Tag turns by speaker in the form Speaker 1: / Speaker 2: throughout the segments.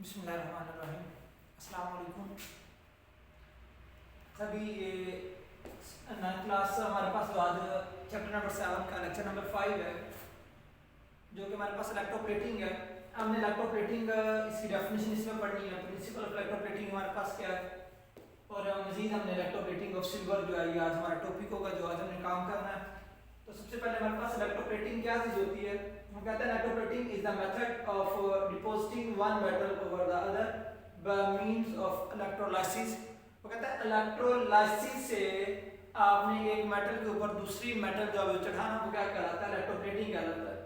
Speaker 1: बिस्मिल्लाहिर्रहमानिर्रहीम। अस्सलाम वालेकुम। अभी ये 9th क्लास हमारे पास आज चैप्टर नंबर 7 का लेक्चर नंबर 5 है, जो कि हमारे पास इलेक्ट्रोप्लेटिंग है। हमने इलेक्ट्रोप्लेटिंग इसकी डेफिनेशन इसमें पढ़नी है, प्रिंसिपल ऑफ इलेक्ट्रोप्लेटिंग हमारे पास क्या है, और मजीद हमने इलेक्ट्रोप्लेटिंग ऑफ सिल्वर जो है ये आज हमारा टॉपिक होगा जो आज हमने काम करना है। तो सबसे पहले हमारे पास इलेक्ट्रोप्लेटिंग क्या चीज होती है। हम कहते हैं electroplating is the method of depositing one metal over the other by means of electrolysis. वो कहता है इलेक्ट्रोलाइसिस से आपने एक मेटल के ऊपर दूसरी मेटल जो है चढ़ाना, वो क्या कहलाता है, इलेक्ट्रोप्लेटिंग कहलाता है।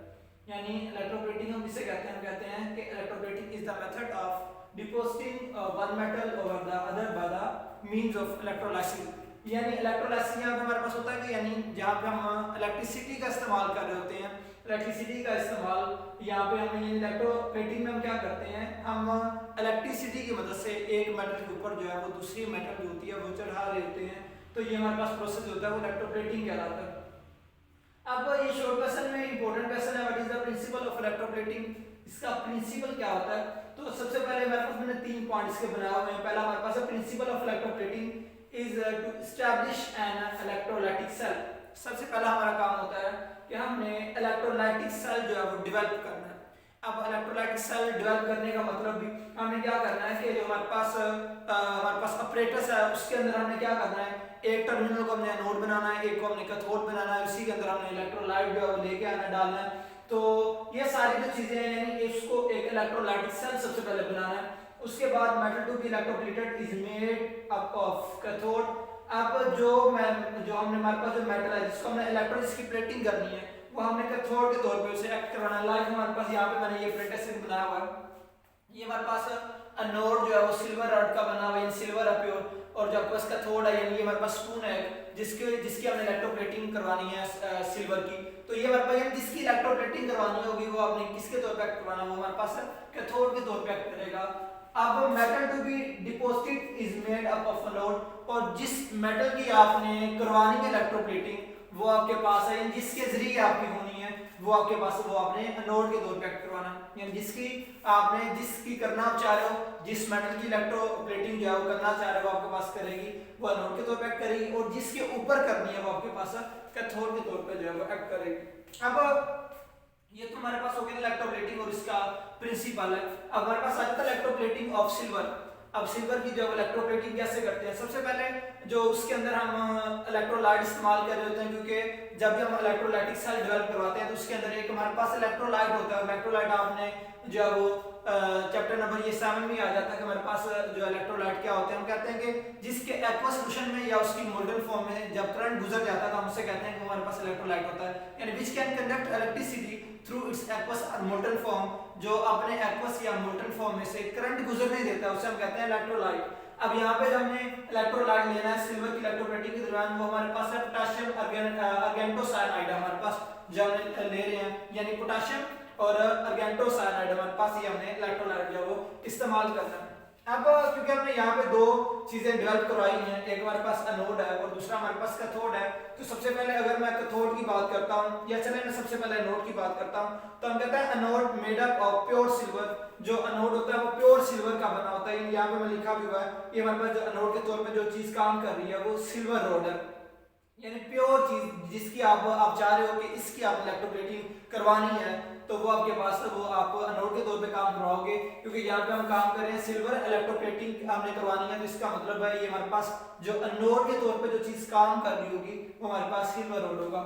Speaker 1: यानी इलेक्ट्रोप्लेटिंग हम इसे कहते हैं, हम कहते हैं कि electroplating is the method of depositing one metal over the other by the means of electrolysis. यानी इलेक्ट्रोलाइसिस यहाँ पे हमारे पास होता है कि यानी जहाँ पे हम इलेक्ट्रिसिटी का इस्तेमाल कर रहे होते हैं, इलेक्ट्रिसिटी का इस्तेमाल यहाँ पे हम इलेक्ट्रोप्लेटिंग में हम क्या करते हैं, हम इलेक्ट्रिसिटी की मदद से एक मेटल के ऊपर जो है वो दूसरी मेटल जो होती है वो चढ़ा रहे होते हैं। तो ये हमारे पास प्रोसेस होता है वो इलेक्ट्रोप्लेटिंग कहलाता है। अब ये शॉर्ट क्वेश्चन में इंपॉर्टेंट क्वेश्चन है, what is the principle of electroplating. इसका प्रिंसिपल क्या होता है। तो सबसे पहले हमारे पास मैंने 3 पॉइंट्स के बनाए हुए हैं। पहला हमारे पास है principle of electroplating is to establish an electrolytic cell। सबसे पहला हमारा काम होता है कि हमने इलेक्ट्रोलाइटिक सेल जो है वो डेवलप करना है। अब इलेक्ट्रोलाइटिक सेल डेवलप करने का मतलब भी हमें क्या करना है कि जो हमारे पास ऑपरेटर्स है उसके अंदर हमने क्या करना है, एक टर्मिनल को हमने एनोड बनाना है, एक को हमने कैथोड बनाना है, उसी के अंदर हमने इलेक्ट्रोलाइट जो है वो लेके आना डालना है। तो ये सारी जो चीजें हैं यानी इसको एक इलेक्ट्रोलाइटिक सेल सबसे पहले बनाना है। उसके बाद metal to be electroplated is made up of cathode. अब जो हमने हमारे पास जो मेटल है जिसको हमने इलेक्ट्रोड इसकी प्लेटिंग करनी है वो हमने कैथोड के तौर पे उसे एक्ट करवाना है। लाइक हमारे पास यहाँ पे मैंने ये प्लेटेड बनाया हुआ है, ये हमारे पास एनोड जो है वो सिल्वर रॉड का बना हुआ है, सिल्वर है प्योर, और जो आपके पास कैथोड है यानी ये हमारे पास स्पून है जिसकी हमने इलेक्ट्रोप्लेटिंग करवानी है सिल्वर की। तो ये हमारे पास जिसकी इलेक्ट्रोप्लेटिंग करवानी होगी वो आपने किसके तौर पे एक्ट करवाना, वो हमारे पास कैथोड के तौर पे एक्ट करेगा। अब metal to be deposited is made up of anode, और जिस मेटल की आपने करवानी है इलेक्ट्रोप्लेटिंग वो आपके पास है, यानी जिसके जरिए आपकी होनी है वो आपके पास वो आपने एनोड के तौर पे एक्ट करवाना है। यानी जिसकी करना आप चाह रहे हो, जिस मेटल की इलेक्ट्रोप्लेटिंग जो है वो करना चाह रहे हो आपके पास करेगी वो एनोड के तौर पे एक्ट करेगी, और जिसके ऊपर करनी है वो आपके पास कैथोड के तौर पे जो है वो एक्ट करेगी। अब ये तो हमारे पास हो गया इलेक्ट्रोप्लेटिंग और इसका प्रिंसिपल है। अब हमारे पास आ जाता है इलेक्ट्रोप्लेटिंग ऑफ सिल्वर। अब सिल्वर की जो इलेक्ट्रोप्लेटिंग कैसे करते हैं, सबसे पहले जो उसके अंदर हम इलेक्ट्रोलाइट इस्तेमाल कर रहे होते हैं, क्योंकि जब भी हम इलेक्ट्रोलाइटिक सेल डेवलप करवाते हैं तो उसके अंदर एक हमारे पास इलेक्ट्रोलाइट होता है। इलेक्ट्रोलाइट आपने जो है वो चैप्टर नंबर ये 7 में आ जाता है कि हमारे पास जो इलेक्ट्रोलाइट क्या होते हैं। हम कहते हैं कि जिसके एक्वा सॉल्यूशन में या उसकी मोल्टन फॉर्म में जब करंट गुजर जाता है तो हम उसे कहते हैं कि हमारे पास इलेक्ट्रोलाइट होता है, यानी which can conduct electricity through it's aqueous और मोल्टन फॉर्म, जो अपने एक्वस या मोल्टन फॉर्म में से करंट गुजर नहीं देता उसे हम कहते हैं इलेक्ट्रोलाइट। अब यहाँ पे जब हमने इलेक्ट्रोलाइट लेना है सिल्वर की इलेक्ट्रोप्लेटिंग के दौरान, वो हमारे पास है पोटेशियम अर्गेंटोसाइनाइड हमारे पास जो हम ले रहे हैं, यानी पोटेशियम और अर्गेंटोसाइनाइड हमारे पास ये हमने इलेक्ट्रोलाइट जो वो इस्तेमाल करना है। अब क्योंकि हमने यहाँ पे 2 चीजें डेवलप करवाई हैं, एक हमारे पास एनोड है और दूसरा हमारे पास कैथोड है, तो सबसे पहले अगर मैं कैथोड की बात करता हूँ, या चले मैं सबसे पहले एनोड की बात करता हूँ, तो हम कहते हैं anode made up of pure silver. जो एनोड होता है वो प्योर सिल्वर का बना होता है। यहाँ पे मैं लिखा भी हुआ है, ये हमारे पास जो एनोड के तौर पे जो चीज काम कर रही है वो सिल्वर रोड है, यानी प्योर चीज जिसकी आप चाह रहे हो कि इसकी आप इलेक्ट्रोप्लेटिंग करवानी है तो वो आपके पास वो आप एनोड के तौर पे काम करवाओगे। क्योंकि यहाँ पे हम काम कर रहे हैं सिल्वर इलेक्ट्रोप्लेटिंग हमने करवानी है, तो इसका मतलब है ये हमारे पास जो एनोड के तौर पे जो चीज काम कर रही होगी वो हमारे पास सिल्वर रोड होगा।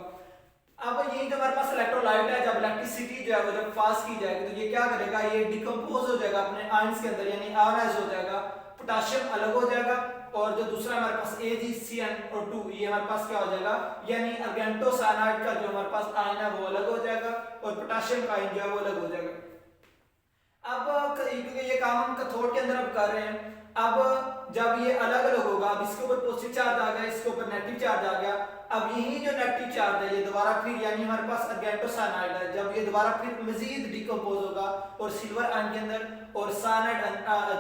Speaker 1: अब ये जो हमारे पास इलेक्ट्रोलाइट है, जब इलेक्ट्रिसिटी जो है वो जब पास की जाएगी तो ये क्या करेगा, ये डिकम्पोज हो जाएगा अपने आयंस के अंदर, यानी आयनाइज हो जाएगा, पोटेशियम अलग हो जाएगा, और जो दूसरा हमारे पास AgCN2 ये हमारे पास क्या हो जाएगा, यानी अर्गेंटोसाइनाइड का जो हमारे पास आयन है वो अलग हो जाएगा और पोटेशियम का आयन जो है वो अलग हो जाएगा। अब क्योंकि ये काम हम कैथोड के अंदर अब कर रहे हैं, अब जब ये अलग अलग होगा, अब इसके ऊपर पॉजिटिव चार्ज आ गया, इसके ऊपर नेगेटिव चार्ज आ गया, अब यही जो नेगेटिव चार्ज है ये दोबारा फिर यानी हमारे पास अर्गेंटोसाइनाइड है, जब ये दोबारा फिर मजीद डिकम्पोज होगा और सिल्वर आयन के अंदर और साइनाइड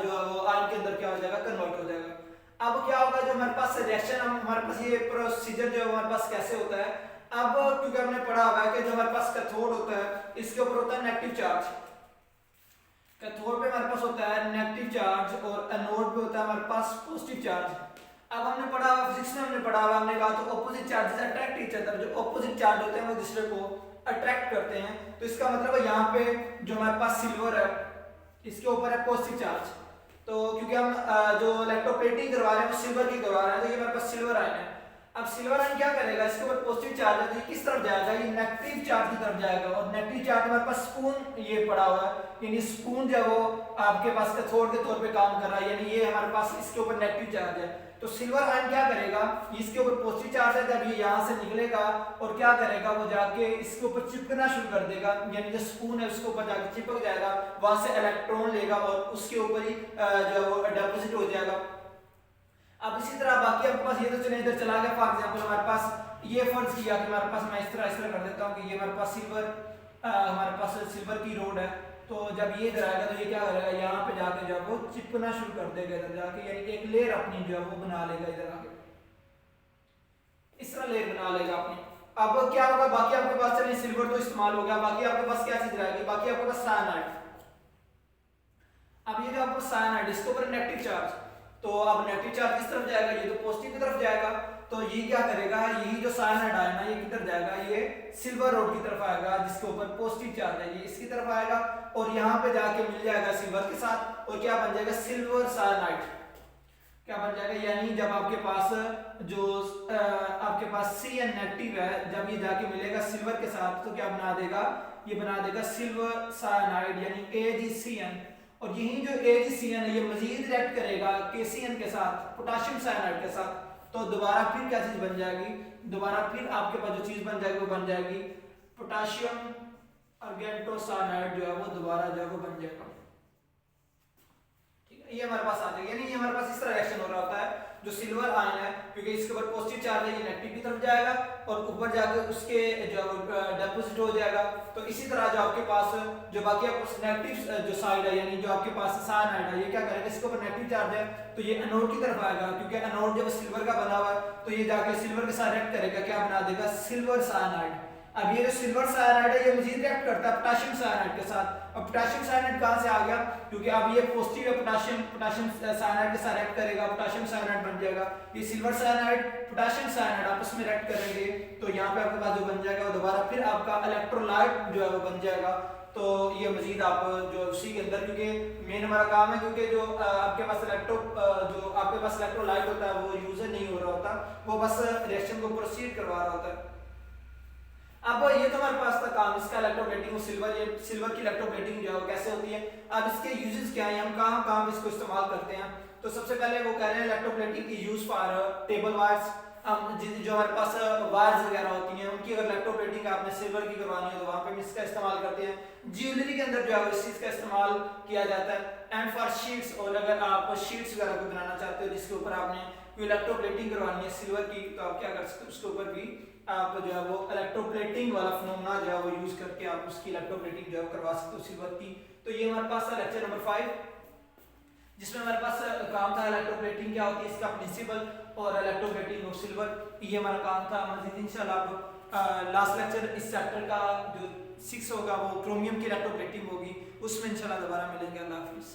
Speaker 1: जो है वो आयन के अंदर क्या हो जाएगा, कन्वर्ट हो जाएगा। अब क्या होगा, जो हमारे पास रिएक्शन हमारे पास ये प्रोसीजर जो हमारे पास कैसे होता है, अब क्योंकि हमने पढ़ा हुआ है कि जो हमारे पास कैथोड होता है इसके ऊपर होता है नेगेटिव चार्ज, कैथोड पे हमारे पास होता है नेगेटिव चार्ज और एनोड पे होता है हमारे पास पॉजिटिव चार्ज। अब हमने पढ़ा हुआ फिजिक्स में, हमने पढ़ा हुआ, हमने कहा तो opposite charges attract each other, जो ऑपोजिट चार्ज होते हैं वो दूसरे को अट्रैक्ट करते हैं। तो इसका मतलब है यहाँ पे जो हमारे पास सिल्वर है इसके ऊपर है पॉजिटिव चार्ज, तो क्योंकि हम जो इलेक्ट्रोप्लेटिंग करवा रहे हैं वो सिल्वर की करवा रहे हैं, तो ये हमारे पास सिल्वर आयन है। अब सिल्वर आयन क्या करेगा, इसके ऊपर पॉजिटिव चार्ज है तो ये किस तरफ जाएगा, ये नेगेटिव चार्ज की तरफ जाएगा, और नेगेटिव चार्ज हमारे पास स्पून ये पड़ा हुआ है, यानी स्पून जो है वो आपके पास कैथोड के तौर पे काम कर रहा है, यानी ये हमारे पास इसके ऊपर नेगेटिव चार्ज है। तो सिल्वर आयन क्या करेगा, इसके ऊपर पॉजिटिव चार्ज है, जब ये यहाँ से निकलेगा और क्या करेगा, वो जाके इसके ऊपर चिपकना शुरू कर देगा, यानी जो स्पून है उसके ऊपर जाके चिपक जाएगा, वहां से इलेक्ट्रॉन लेगा और उसके ऊपर ही जो है वो डिपॉजिट हो जाएगा। अब इसी तरह बाकी आपके पास ये तो चले इधर चला गया, फॉर एग्जांपल हमारे पास ये फर्ज किया कि हमारे पास, मैं इस तरह कर देता हूँ कि ये हमारे पास हमारे पास सिल्वर की रोड है, तो जब ये इधर आएगा तो ये क्या करेगा, यहाँ पे जाके जो है वो चिपकना शुरू कर देगा इधर जाके, यानी एक लेयर अपनी जो है वो बना लेगा इधर आके, इस तरह लेयर बना लेगा अपनी। अब क्या होगा, बाकी आपके पास चलिए सिल्वर तो इस्तेमाल हो गया, बाकी आपके पास क्या चीज रहेगी, बाकी आपके पास साइनाइड। अब ये जो आपको साइनाइड, इसके ऊपर नेगेटिव चार्ज, तो अब नेगेटिव चार्ज किस तरफ जाएगा, ये तो पॉजिटिव की तरफ जाएगा, तो ये क्या करेगा, यही जो साइनाइड है ना ये किधर जाएगा, ये सिल्वर रोड की तरफ आएगा जिसके ऊपर पॉजिटिव चार्ज है, ये इसकी तरफ आएगा और यहाँ पे जाके मिल जाएगा सिल्वर के साथ, और क्या बन जाएगा, सिल्वर साइनाइड क्या बन जाएगा, यानी जब आपके पास जो आपके पास Cn नेगेटिव है, जब ये जाके मिलेगा सिल्वर के साथ तो क्या बना देगा, ये बना देगा सिल्वर साइनाइड, यानी AgCN, और यही जो AgCN है ये मजीद रिएक्ट करेगा KCN के साथ, पोटेशियम साइनाइड के साथ, तो दोबारा फिर क्या चीज बन जाएगी, दोबारा फिर आपके पास जो चीज बन जाएगी वो बन जाएगी पोटेशियम आर्गेंटोसाइनाइड, जो है वो दोबारा जो है वो बन जाएगा। ठीक है, ये हमारे पास आ जाएगा, यानी ये हमारे पास इस तरह रिएक्शन हो रहा होता है। जो सिल्वर आयन है क्योंकि इसके ऊपर पॉजिटिव चार्ज है, ये नेगेटिव की तरफ जाएगा और ऊपर जाके उसके जो डिपॉजिट हो जाएगा। तो इसी तरह जो आपके पास जो बाकी आपको नेगेटिव जो साइड है, यानी जो आपके पास साइनाइड है, ये क्या करेगा, इसके ऊपर नेगेटिव चार्ज है तो ये एनोड की तरफ आएगा, क्योंकि एनोड जब सिल्वर का बना हुआ है तो ये जाके सिल्वर के साथ रिएक्ट करेगा, क्या बना देगा, सिल्वर साइनाइड। अब ये जो सिल्वर साइनाइड है ये मजीद रिएक्ट करता है पोटेशियम साइनाइड के साथ। अब पोटेशियम साइनाइड कहां से आ गया, क्योंकि अब ये पॉजिटिव है, पोटेशियम साइनाइड के साथ रिएक्ट करेगा, पोटेशियम साइनाइड बन जाएगा। ये सिल्वर साइनाइड पोटेशियम साइनाइड आपस में रिएक्ट करेंगे तो यहाँ पे आपके पास जो बन जाएगा वो दोबारा फिर आपका इलेक्ट्रोलाइट जो है वो बन जाएगा। तो ये मजीद आप जो उसी के अंदर, क्योंकि मेन हमारा काम है, क्योंकि जो आपके पास इलेक्ट्रोलाइट होता है वो यूज नहीं हो रहा होता, वो बस रिएक्शन को प्रोसीड करवा रहा होता है। अब ये तो हमारे पास था काम इसका इलेक्ट्रोप्लेटिंग, सिल्वर, ये सिल्वर की इलेक्ट्रोप्लेटिंग जो है कैसे होती है। अब इसके यूजेस क्या हैं, हम कहाँ इसको इस्तेमाल करते हैं। तो सबसे पहले वो कह रहे हैं इलेक्ट्रोप्लेटिंग की यूज फॉर टेबल वायर्स। जो हमारे पास वायर्स वगैरह होती हैं उनकी अगर इलेक्ट्रोप्लेटिंग आपने सिल्वर की करवानी है तो वहाँ पे हम इसका इस्तेमाल करते हैं। ज्वेलरी के अंदर जो है इस चीज़ का इस्तेमाल किया जाता है। एंड फॉर शीट्स, और अगर आप शीट्स वगैरह को बनाना चाहते हो जिसके ऊपर आपने कोई इलेक्ट्रोप्लेटिंग करवानी है सिल्वर की, तो आप क्या कर सकते हो, उसके ऊपर भी आप जो है वो इलेक्ट्रोप्लेटिंग वाला फिनोमेना जो है वो यूज करके आप उसकी इलेक्ट्रोप्लेटिंग जो है करवा सकते हो सिल्वर की। तो ये हमारे पास था लेक्चर नंबर 5, जिसमें हमारे पास काम था इलेक्ट्रोप्लेटिंग क्या होती है, इसका प्रिंसिपल और इलेक्ट्रोप्लेटिंग ऑफ सिल्वर, ये हमारा काम था। मजीद इंशाल्लाह अब लास्ट लेक्चर इस चैप्टर का जो 6 होगा वो क्रोमियम की इलेक्ट्रोप्लेटिंग होगी, उसमें इंशाल्लाह दोबारा मिलेंगे। अल्लाह हाफिज़।